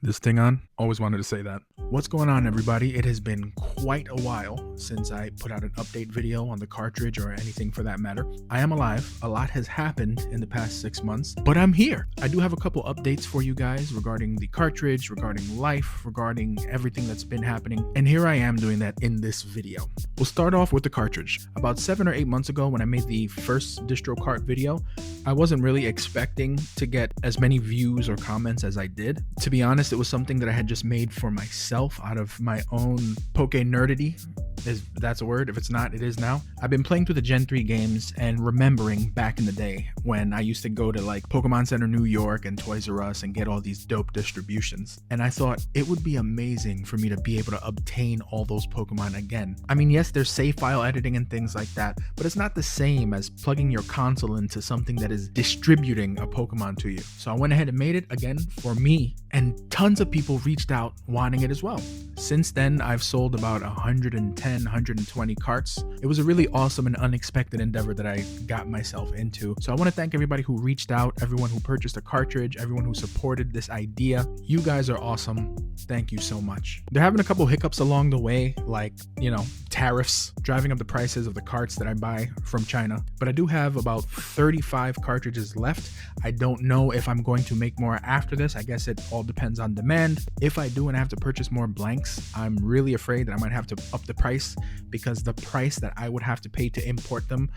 This thing on? Always wanted to say that. What's going on, everybody? It has been quite a while since I put out an update video on the cartridge or anything for that matter. I am alive. A lot has happened in the past 6 months, but I'm here. I do have a couple updates for you guys regarding the cartridge, regarding life, regarding everything that's been happening, and here I am doing that in this video. We'll start off with the cartridge. About 7 or 8 months ago when I made the first distro cart video, I wasn't really expecting to get as many views or comments as I did. To be honest, it was something that I had just made for myself out of my own poke nerdity. If that's a word. If it's not, it is now. I've been playing through the Gen 3 games and remembering back in the day when I used to go to like Pokemon Center New York and Toys R Us and get all these dope distributions. And I thought it would be amazing for me to be able to obtain all those Pokemon again. I mean, yes, there's save file editing and things like that, but it's not the same as plugging your console into something that is distributing a Pokemon to you. So I went ahead and made it again for me, and tons of people reached out wanting it as well. Since then, I've sold about 120 carts. It was a really awesome and unexpected endeavor that I got myself into. So I want to thank everybody who reached out, everyone who purchased a cartridge, everyone who supported this idea. You guys are awesome. Thank you so much. They're having a couple hiccups along the way, like, tariffs, driving up the prices of the carts that I buy from China. But I do have about 35 cartridges left. I don't know if I'm going to make more after this. I guess it all depends on demand. If I do and I have to purchase more blanks, I'm really afraid that I might have to up the price, because the price that I would have to pay to import them,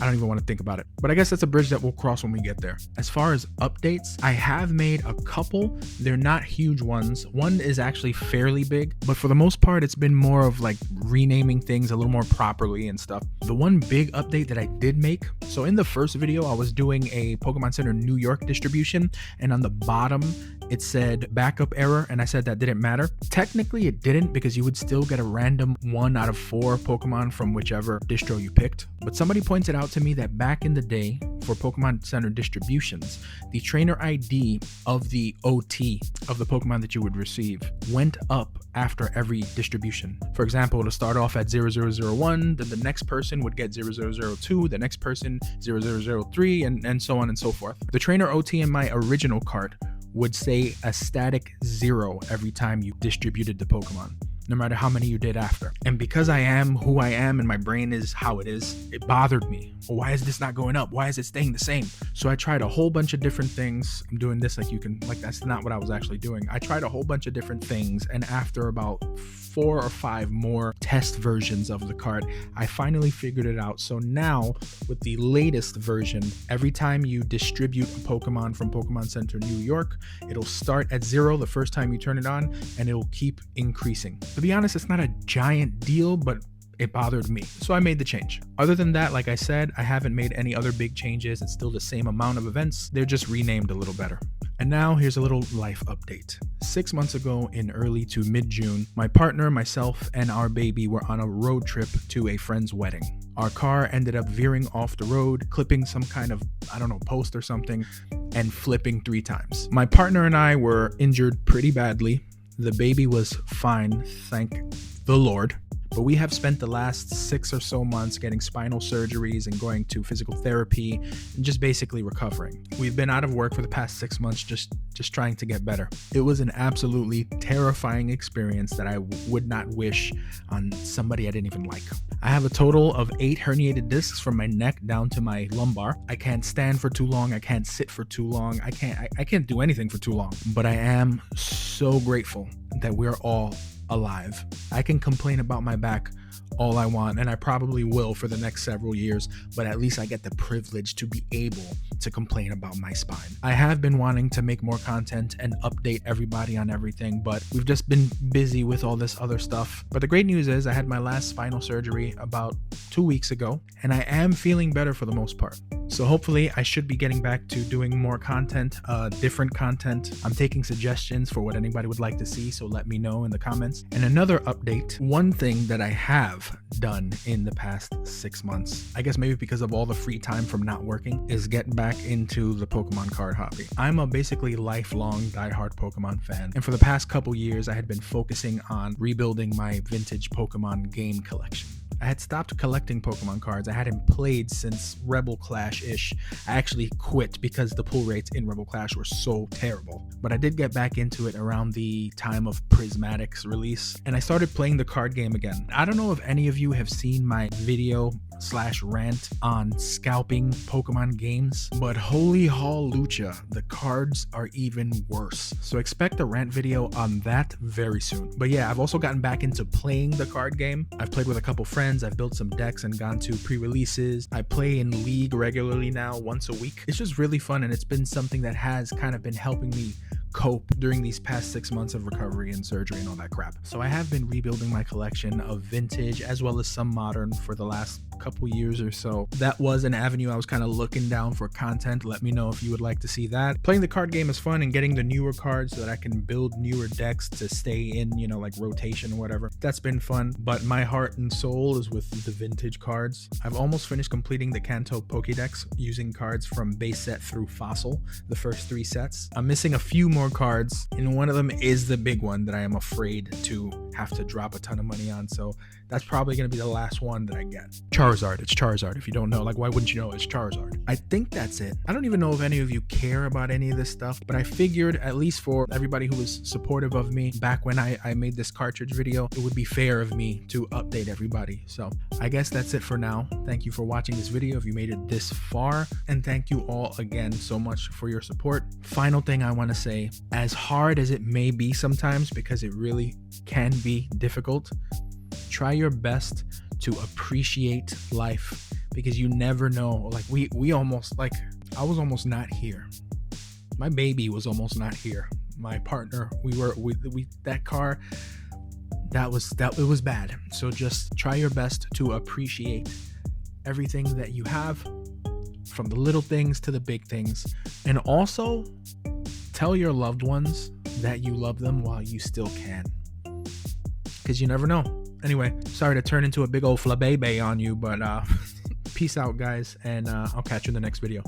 I don't even want to think about it. But I guess that's a bridge that we'll cross when we get there. As far as updates, I have made a couple. They're not huge ones. One is actually fairly big, but for the most part, it's been more of like renaming things a little more properly and stuff. The one big update that I did make, so in the first video, I was doing a Pokemon Center New York distribution, and on the bottom, it said backup error, and I said that didn't matter. Technically, it didn't, because you would still get a random 1 out of 4 Pokemon from whichever distro you picked. But somebody pointed out to me that back in the day, for Pokemon Center distributions, the trainer ID of the OT of the Pokemon that you would receive went up after every distribution. For example, it'll start off at 0001, then the next person would get 0002, the next person 0003, and so on and so forth. The trainer OT in my original cart would say a static 0 every time you distributed the Pokemon, no matter how many you did after. And because I am who I am and my brain is how it is, it bothered me. Well, why is this not going up? Why is it staying the same? So I tried a whole bunch of different things. I'm doing this that's not what I was actually doing. I tried a whole bunch of different things, and after about 4 or 5 more test versions of the cart, I finally figured it out. So now, with the latest version, every time you distribute a Pokemon from Pokemon Center New York, it'll start at 0 the first time you turn it on, and it'll keep increasing. To be honest, it's not a giant deal, but it bothered me, so I made the change. Other than that, like I said, I haven't made any other big changes. It's still the same amount of events. They're just renamed a little better. And now here's a little life update. 6 months ago, in early to mid-June, my partner, myself, and our baby were on a road trip to a friend's wedding. Our car ended up veering off the road, clipping some kind of, post or something, and flipping 3 times. My partner and I were injured pretty badly. The baby was fine, thank the Lord. But we have spent the last 6 or so months getting spinal surgeries and going to physical therapy and just basically recovering. We've been out of work for the past 6 months just trying to get better. It was an absolutely terrifying experience that I would not wish on somebody I didn't even like. I have a total of 8 herniated discs from my neck down to my lumbar. I can't stand for too long. I can't sit for too long. I can't do anything for too long. But I am so grateful that we're all alive. I can complain about my back all I want, and I probably will for the next several years, but at least I get the privilege to be able to complain about my spine. I have been wanting to make more content and update everybody on everything, but we've just been busy with all this other stuff. But the great news is I had my last spinal surgery about 2 weeks ago, and I am feeling better for the most part. So hopefully I should be getting back to doing more content, different content. I'm taking suggestions for what anybody would like to see, so let me know in the comments. And another update, one thing that I have have done in the past 6 months, I guess maybe because of all the free time from not working, is get back into the Pokemon card hobby. I'm a basically lifelong diehard Pokemon fan, and for the past couple years I had been focusing on rebuilding my vintage Pokemon game collection. I had stopped collecting Pokemon cards. I hadn't played since Rebel Clash-ish. I actually quit because the pull rates in Rebel Clash were so terrible. But I did get back into it around the time of Prismatic's release, and I started playing the card game again. I don't know if any of you have seen my video/rant on scalping Pokemon games, but holy hallelujah, the cards are even worse. So expect a rant video on that very soon. But yeah, I've also gotten back into playing the card game. I've played with a couple friends. I've built some decks and gone to pre-releases. I play in League regularly now, once a week. It's just really fun, and it's been something that has kind of been helping me cope during these past 6 months of recovery and surgery and all that crap. So I have been rebuilding my collection of vintage as well as some modern for the last couple years or so. That was an avenue I was kind of looking down for content. Let me know if you would like to see that. Playing the card game is fun, and getting the newer cards so that I can build newer decks to stay in, you know, like rotation or whatever. That's been fun, but my heart and soul is with the vintage cards. I've almost finished completing the Kanto Pokédex using cards from base set through Fossil, the first 3 sets. I'm missing a few more cards, and one of them is the big one that I am afraid to have to drop a ton of money on, so that's probably going to be the last one that I get. Charizard. It's Charizard. If you don't know, like, why wouldn't you know it's Charizard? I think that's it. I don't even know if any of you care about any of this stuff, but I figured, at least for everybody who was supportive of me back when I made this cartridge video, it would be fair of me to update everybody. So I guess that's it for now. Thank you for watching this video if you made it this far, and thank you all again so much for your support. Final thing I want to say, as hard as it may be sometimes, because it really can be difficult, try your best to appreciate life, because you never know. Like we almost, like, I was almost not here. My baby was almost not here. My partner, we that car, it was bad. So just try your best to appreciate everything that you have, from the little things to the big things, and also tell your loved ones that you love them while you still can, because you never know. Anyway, sorry to turn into a big old flabebe on you, but peace out, guys, and I'll catch you in the next video.